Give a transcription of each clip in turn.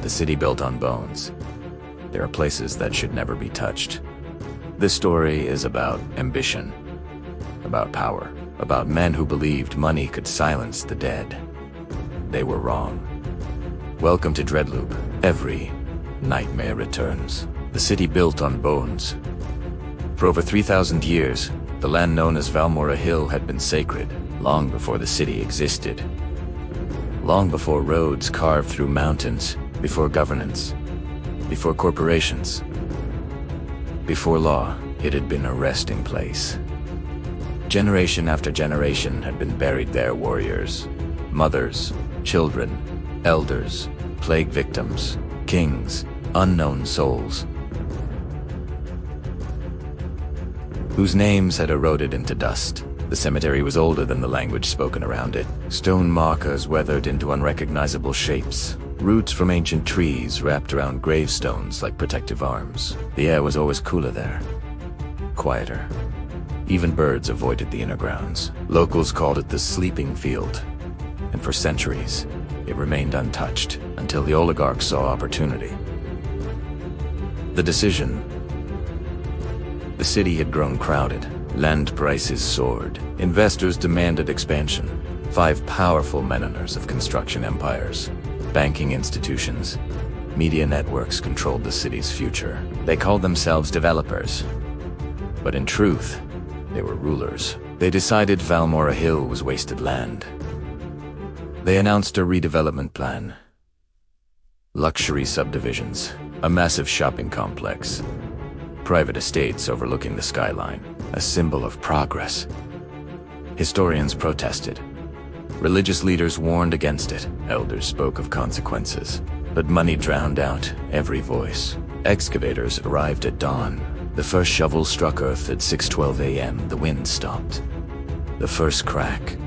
the city built on bones. There are places that should never be touched. This story is about ambition, about power, about men who believed money could silence the dead. They were wrong. Welcome to DreadLoop. Every nightmare returns. The city built on bones. For over 3,000 years, the land known as Valmora Hill had been sacred, long before the city existed. Long before roads carved through mountains, before governance, before corporations, before law, it had been a resting place. Generation after generation had been buried there warriors, mothers, children, elders, plague victims, kings, unknown souls, whose names had eroded into dust. The cemetery was older than the language spoken around it. Stone markers weathered into unrecognizable shapes. Roots from ancient trees wrapped around gravestones like protective arms. The air was always cooler there, quieter. Even birds avoided the inner grounds. Locals called it the sleeping field, and for centuries, it remained untouched until the oligarchs saw opportunity. The decision. The city had grown crowded. Land prices soared. Investors demanded expansion. 5 powerful menowners of construction empires, banking institutions, media networks controlled the city's future. They called themselves developers, but in truth, they were rulers. They decided Valmora Hill was wasted land. They announced a redevelopment plan. Luxury subdivisions, a massive shopping complex, private estates overlooking the skyline, a symbol of progress. Historians protested. Religious leaders warned against it. Elders spoke of consequences. But money drowned out every voice. Excavators arrived at dawn. The first shovel struck earth at 6:12 a.m. The wind stopped. The first crack.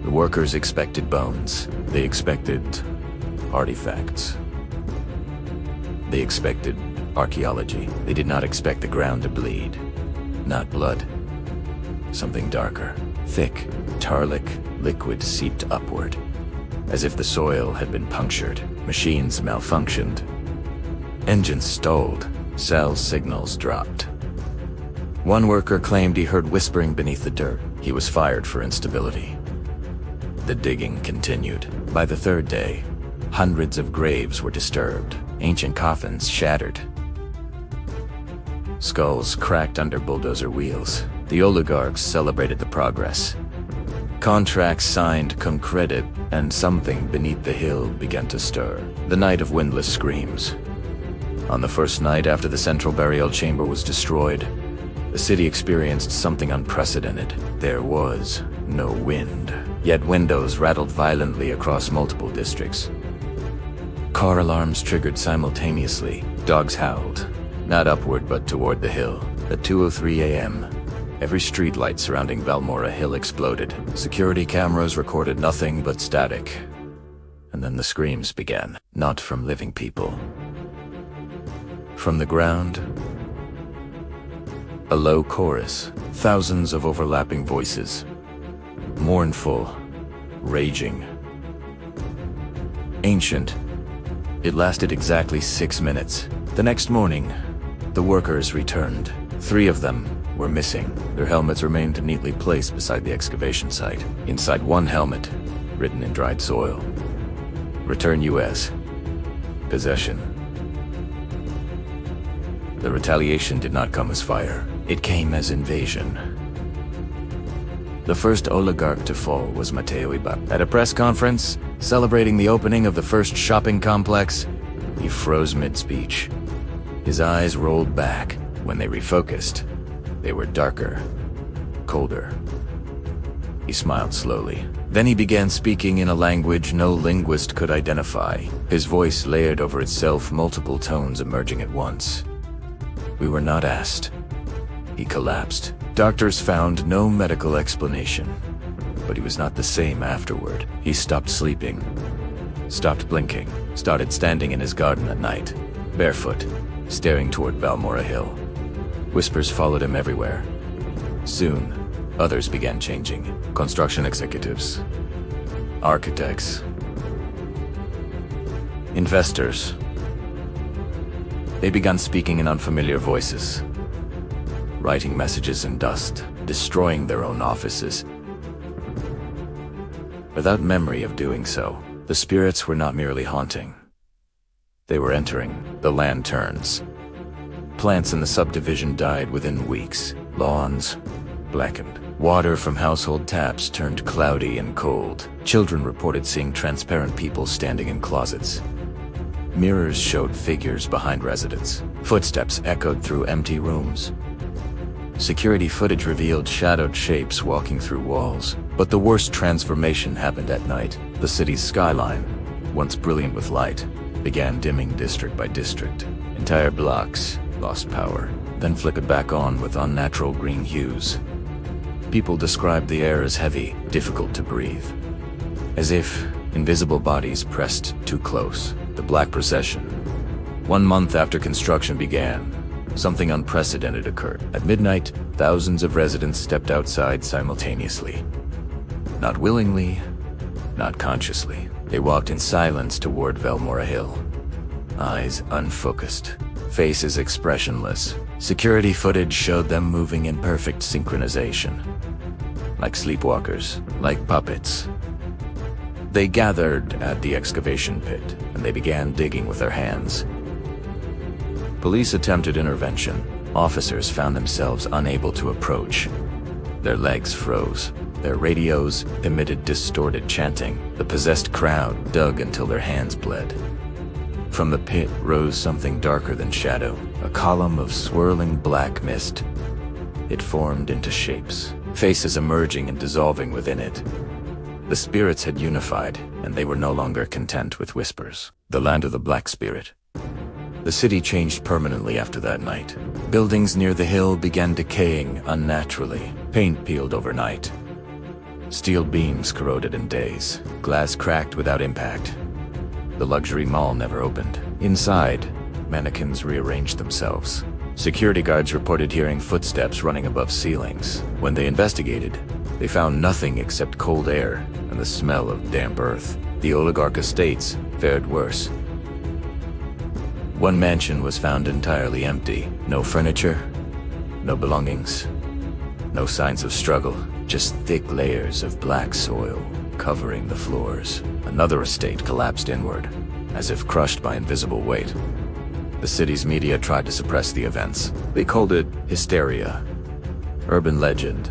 The workers expected bones. They expected artifacts. They expected archaeology. They did not expect the ground to bleed. Not blood. Something darker. Thick, tar-like liquid seeped upward, as if the soil had been punctured. Machines malfunctioned. Engines stalled. Cell signals dropped. One worker claimed he heard whispering beneath the dirt. He was fired for instability. The digging continued. By the 3rd day, hundreds of graves were disturbed. Ancient coffins shattered. Skulls cracked under bulldozer wheels. The oligarchs celebrated the progress. Contracts signed come credit, and something beneath the hill began to stir. The night of windless screams. On the first night after the central burial chamber was destroyed, the city experienced something unprecedented. There was no wind, yet windows rattled violently across multiple districts. Car alarms triggered simultaneously. Dogs howled, not upward but toward the hill. At 2:03 a.m., every streetlight surrounding Valmora Hill exploded. Security cameras recorded nothing but static. And then the screams began, not from living people. From the ground, a low chorus, thousands of overlapping voices, mournful, raging, ancient. It lasted exactly 6 minutes. The next morning, the workers returned. 3 of them were missing. Their helmets remained neatly placed beside the excavation site. Inside one helmet, written in dried soil, "Return U.S. Possession." The retaliation did not come as fire. It came as invasion. The first oligarch to fall was Matteo Ibarra. At a press conference, celebrating the opening of the first shopping complex, he froze mid-speech. His eyes rolled back. When they refocused, they were darker, colder. He smiled slowly. Then he began speaking in a language no linguist could identify. His voice layered over itself, multiple tones emerging at once. We were not asked. He collapsed. Doctors found no medical explanation, but he was not the same afterward. He stopped sleeping, stopped blinking, started standing in his garden at night, barefoot, staring toward Valmora Hill. Whispers followed him everywhere. Soon, others began changing. Construction executives, architects, investors, They began speaking in unfamiliar voices, writing messages in dust, destroying their own offices. Without memory of doing so, the spirits were not merely haunting. They were entering the lanterns. Plants in the subdivision died within weeks. Lawns blackened. Water from household taps turned cloudy and cold. Children reported seeing transparent people standing in closets. Mirrors showed figures behind residents. Footsteps echoed through empty rooms. Security footage revealed shadowed shapes walking through walls. But the worst transformation happened at night. The city's skyline, once brilliant with light, began dimming district by district. Entire blocks lost power, then flickered back on with unnatural green hues. People described the air as heavy, difficult to breathe, as if invisible bodies pressed too close. The Black Procession. 1 month after construction began, something unprecedented occurred. At midnight, thousands of residents stepped outside simultaneously. Not willingly, not consciously. They walked in silence toward Valmora Hill. Eyes unfocused, faces expressionless. Security footage showed them moving in perfect synchronization. Like sleepwalkers, like puppets. They gathered at the excavation pit, and they began digging with their hands. Police attempted intervention. Officers found themselves unable to approach. Their legs froze. Their radios emitted distorted chanting. The possessed crowd dug until their hands bled. From the pit rose something darker than shadow, a column of swirling black mist. It formed into shapes, faces emerging and dissolving within it. The spirits had unified, and they were no longer content with whispers. The land of the Black Spirit. The city changed permanently after that night. Buildings near the hill began decaying unnaturally. Paint peeled overnight. Steel beams corroded in days. Glass cracked without impact. The luxury mall never opened. Inside, mannequins rearranged themselves. Security guards reported hearing footsteps running above ceilings. When they investigated, they found nothing except cold air and the smell of damp earth. The oligarch estates fared worse. One mansion was found entirely empty. No furniture, no belongings, no signs of struggle, just thick layers of black soil covering the floors. Another estate collapsed inward, as if crushed by invisible weight. The city's media tried to suppress the events. They called it hysteria, urban legend,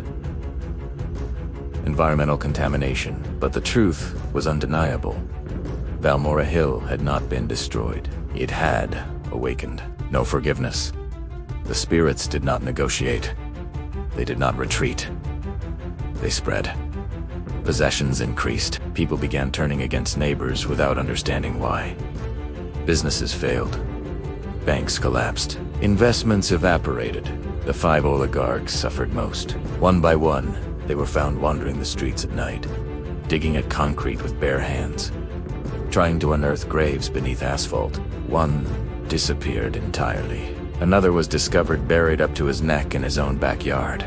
environmental contamination, but the truth was undeniable. Valmora Hill had not been destroyed. It had awakened. No forgiveness. The spirits did not negotiate. They did not retreat. They spread. Possessions increased. People began turning against neighbors without understanding why. Businesses failed. Banks collapsed. Investments evaporated. The 5 oligarchs suffered most. One by one, they were found wandering the streets at night, digging at concrete with bare hands, trying to unearth graves beneath asphalt. One disappeared entirely. Another was discovered buried up to his neck in his own backyard,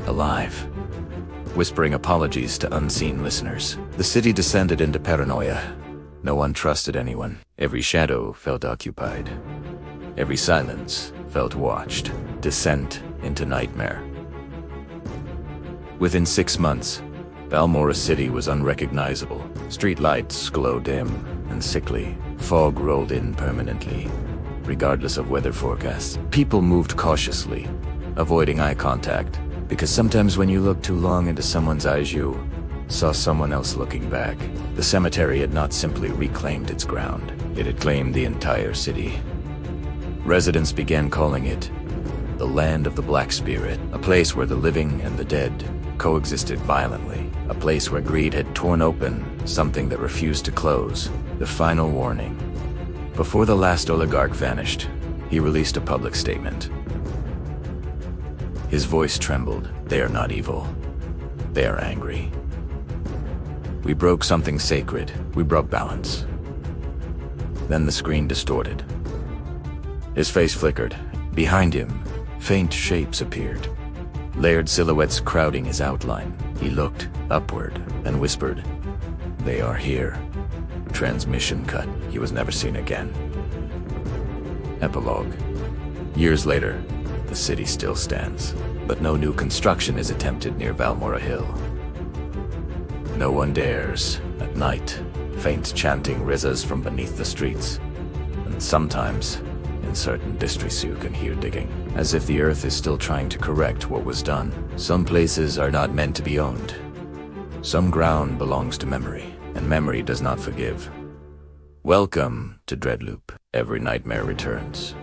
alive, whispering apologies to unseen listeners. The city descended into paranoia. No one trusted anyone. Every shadow felt occupied. Every silence felt watched. Descent into nightmare. Within 6 months, Valmora City was unrecognizable. Street lights glowed dim and sickly. Fog rolled in permanently, regardless of weather forecasts. People moved cautiously, avoiding eye contact, because sometimes when you look too long into someone's eyes, you saw someone else looking back. The cemetery had not simply reclaimed its ground. It had claimed the entire city. Residents began calling it the land of the Black Spirit, a place where the living and the dead coexisted violently, a place where greed had torn open something that refused to close. The final warning. Before the last oligarch vanished, he released a public statement. His voice trembled. They are not evil. They are angry. We broke something sacred. We broke balance. Then the screen distorted. His face flickered. Behind him, faint shapes appeared. Layered silhouettes crowding his outline. He looked upward and whispered, "They are here." Transmission cut. He was never seen again. Epilogue. Years later, the city still stands, but no new construction is attempted near Valmora Hill. No one dares, at night, faint chanting rizzas from beneath the streets, and sometimes, in certain districts you can hear digging, as if the earth is still trying to correct what was done. Some places are not meant to be owned. Some ground belongs to memory, and memory does not forgive. Welcome to DreadLoop. Every nightmare returns.